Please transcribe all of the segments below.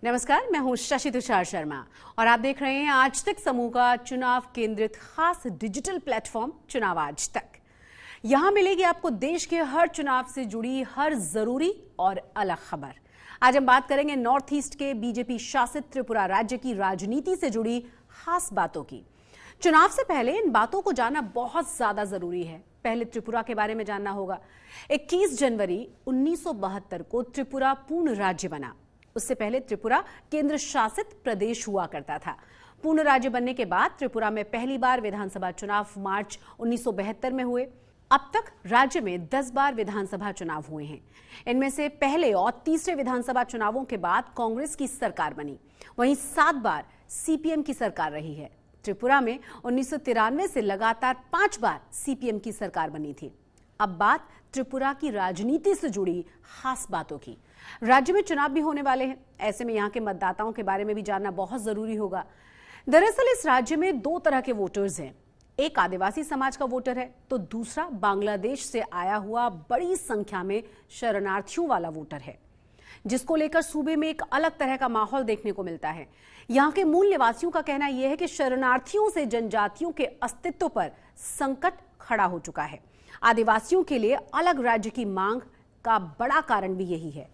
नमस्कार, मैं हूं शशि तुषार शर्मा और आप देख रहे हैं आज तक समूह का चुनाव केंद्रित खास डिजिटल प्लेटफॉर्म चुनाव आज तक। यहां मिलेगी आपको देश के हर चुनाव से जुड़ी हर जरूरी और अलग खबर। आज हम बात करेंगे नॉर्थ ईस्ट के बीजेपी शासित त्रिपुरा राज्य की राजनीति से जुड़ी खास बातों की। चुनाव से पहले इन बातों को जानना बहुत ज्यादा जरूरी है। पहले त्रिपुरा के बारे में जानना होगा। 21 जनवरी 1972 को त्रिपुरा पूर्ण राज्य बना। उससे पहले त्रिपुरा केंद्र शासित प्रदेश हुआ करता था। पूर्ण राज्य बनने के बाद त्रिपुरा में पहली बार विधानसभा चुनाव मार्च 1972 में हुए। अब तक राज्य में 10 बार विधानसभा चुनाव हुए हैं। इनमें से पहले और तीसरे विधानसभा चुनावों के बाद कांग्रेस की सरकार बनी। वहीं 7 बार सीपीएम की सरकार रही है। त्रिपुरा में 1993 से लगातार 5 बार सीपीएम की सरकार बनी थी। अब बात त्रिपुरा की राजनीति से जुड़ी खास बातों की। राज्य में चुनाव भी होने वाले हैं, ऐसे में यहाँ के मतदाताओं के बारे में भी जानना बहुत जरूरी होगा। दरअसल इस राज्य में 2 तरह के वोटर्स हैं। एक आदिवासी समाज का वोटर है तो दूसरा बांग्लादेश से आया हुआ बड़ी संख्या में शरणार्थियों वाला वोटर है, जिसको लेकर सूबे में एक अलग तरह का माहौल देखने को मिलता है। यहाँ के मूल निवासियों का कहना यह है कि शरणार्थियों से जनजातियों के अस्तित्व पर संकट खड़ा हो चुका है। आदिवासियों के लिए अलग राज्य की मांग का बड़ा कारण भी यही है।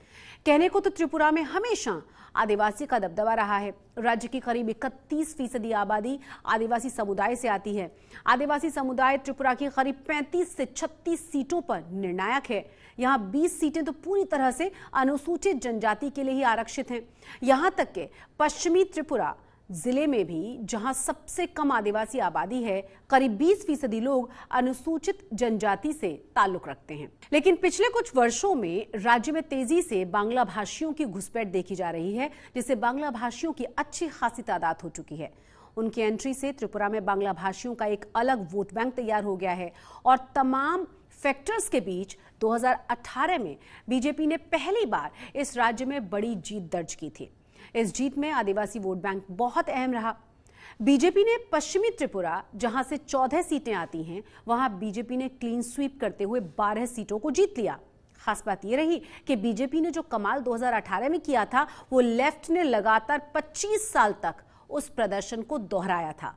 कहने को तो त्रिपुरा में हमेशा आदिवासी का दबदबा रहा है। राज्य की करीब 31% आबादी आदिवासी समुदाय से आती है। आदिवासी समुदाय त्रिपुरा की करीब 35 से 36 सीटों पर निर्णायक है। यहाँ 20 सीटें तो पूरी तरह से अनुसूचित जनजाति के लिए ही आरक्षित हैं। यहाँ तक कि पश्चिमी त्रिपुरा जिले में भी जहां सबसे कम आदिवासी आबादी है, करीब 20% लोग अनुसूचित जनजाति से ताल्लुक रखते हैं। लेकिन पिछले कुछ वर्षों में राज्य में तेजी से बांग्ला भाषियों की घुसपैठ देखी जा रही है, जिससे बांग्ला भाषियों की अच्छी खासी तादाद हो चुकी है। उनकी एंट्री से त्रिपुरा में बांग्ला भाषियों का एक अलग वोट बैंक तैयार हो गया है और तमाम फैक्टर्स के बीच 2018 में बीजेपी ने पहली बार इस राज्य में बड़ी जीत दर्ज की थी। इस जीत में आदिवासी वोट बैंक बहुत अहम रहा। बीजेपी ने पश्चिमी त्रिपुरा, जहां से 14 सीटें आती हैं, वहां बीजेपी ने क्लीन स्वीप करते हुए 12 सीटों को जीत लिया। खास बात यह रही कि बीजेपी ने जो कमाल 2018 में किया था, वो लेफ्ट ने लगातार 25 साल तक उस प्रदर्शन को दोहराया था।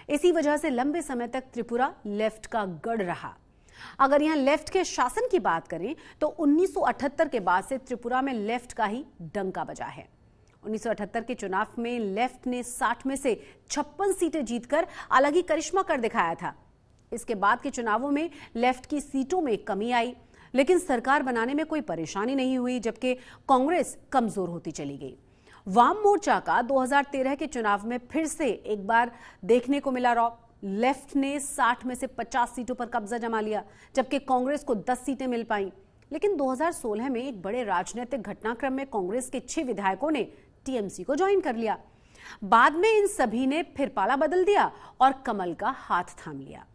इसी वजह से लंबे समय तक त्रिपुरा लेफ्ट का गढ़ रहा। अगर यहां लेफ्ट के शासन की बात करें तो 1978 के बाद से त्रिपुरा में लेफ्ट का ही डंका बजा है। 1978 के चुनाव में लेफ्ट ने 60 में से 56 सीटें जीतकर अलग ही करिश्मा कर दिखाया था। इसके बाद के चुनावों में लेफ्ट की सीटों में कमी आई, लेकिन सरकार बनाने में कोई परेशानी नहीं हुई, जबकि कांग्रेस कमजोर होती चली गई। वाम मोर्चा का 2013 के चुनाव में फिर से एक बार देखने को मिला रौब। लेफ्ट ने 60 में से 50 सीटों पर कब्जा जमा लिया, जबकि कांग्रेस को 10 सीटें मिल पाई। लेकिन 2016 में एक बड़े राजनीतिक घटनाक्रम में कांग्रेस के 6 विधायकों ने टीएमसी को ज्वाइन कर लिया। बाद में इन सभी ने फिर पाला बदल दिया और कमल का हाथ थाम लिया।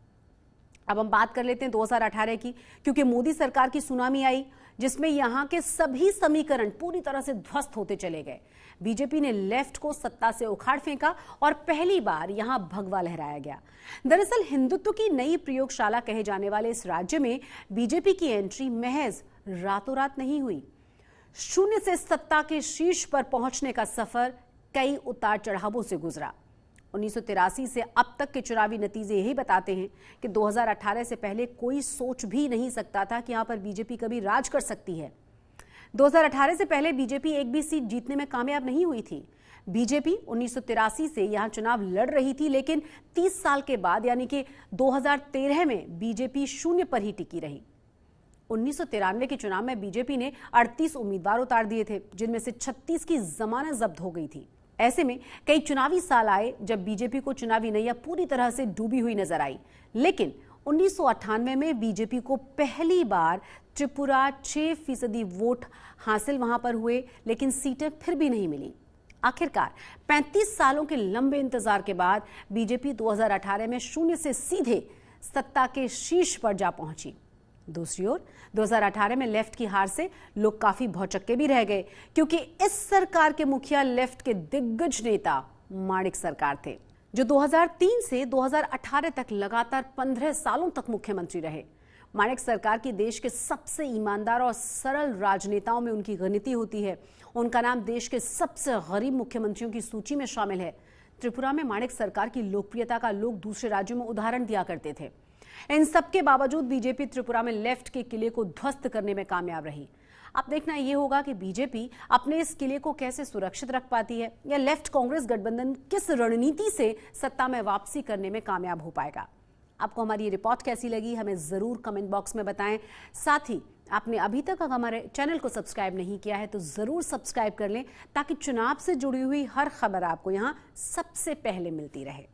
अब हम बात कर लेते हैं 2018 की, क्योंकि मोदी सरकार की सुनामी आई, जिसमें यहां के सभी समीकरण पूरी तरह से ध्वस्त होते चले गए। बीजेपी ने लेफ्ट को सत्ता से उखाड़ फेंका और पहली बार यहां भगवा लहराया गया। दरअसल हिंदुत्व की नई प्रयोगशाला कहे जाने वाले इस राज्य में बीजेपी की एंट्री महज रातों रात नहीं हुई। शून्य से सत्ता के शीर्ष पर पहुंचने का सफर कई उतार चढ़ावों से गुजरा। 1983 से अब तक के चुनावी नतीजे यही बताते हैं कि 2018 से पहले कोई सोच भी नहीं सकता था कि यहां पर बीजेपी कभी राज कर सकती है। 2018 से पहले बीजेपी एक भी सीट जीतने में कामयाब नहीं हुई थी। बीजेपी 1983 से यहां चुनाव लड़ रही थी, लेकिन 30 साल के बाद यानी कि 2013 में बीजेपी शून्य पर ही टिकी रही। 1993 के चुनाव में बीजेपी ने 38 उम्मीदवार उतार दिए थे, जिनमें से 36 की जमानत जब्त हो गई थी। ऐसे में कई चुनावी साल आए जब बीजेपी को चुनावी नैया पूरी तरह से डूबी हुई नजर आई। लेकिन 1998 में बीजेपी को पहली बार त्रिपुरा 6% वोट हासिल वहां पर हुए, लेकिन सीटें फिर भी नहीं मिली। आखिरकार 35 सालों के लंबे इंतजार के बाद बीजेपी 2018 में शून्य से सीधे सत्ता के शीर्ष पर जा पहुंची। दूसरी ओर 2018 में लेफ्ट की हार से लोग काफी भौचक्के भी रह गए, क्योंकि इस सरकार के मुखिया लेफ्ट के दिग्गज नेता माणिक सरकार थे, जो 2003 से 2018 तक लगातार 15 सालों तक मुख्यमंत्री रहे। माणिक सरकार की देश के सबसे ईमानदार और सरल राजनेताओं में उनकी गिनती होती है। उनका नाम देश के सबसे गरीब मुख्यमंत्रियों की सूची में शामिल है। त्रिपुरा में माणिक सरकार की लोकप्रियता का लोग दूसरे राज्यों में उदाहरण दिया करते थे। इन सबके बावजूद बीजेपी त्रिपुरा में लेफ्ट के किले को ध्वस्त करने में कामयाब रही। अब देखना यह होगा कि बीजेपी अपने इस किले को कैसे सुरक्षित रख पाती है, या लेफ्ट कांग्रेस गठबंधन किस रणनीति से सत्ता में वापसी करने में कामयाब हो पाएगा। आपको हमारी ये रिपोर्ट कैसी लगी हमें जरूर कमेंट बॉक्स में बताएं। साथ ही आपने अभी तक अगर हमारे चैनल को सब्सक्राइब नहीं किया है तो जरूर सब्सक्राइब कर लें, ताकि चुनाव से जुड़ी हुई हर खबर आपको यहां सबसे पहले मिलती रहे।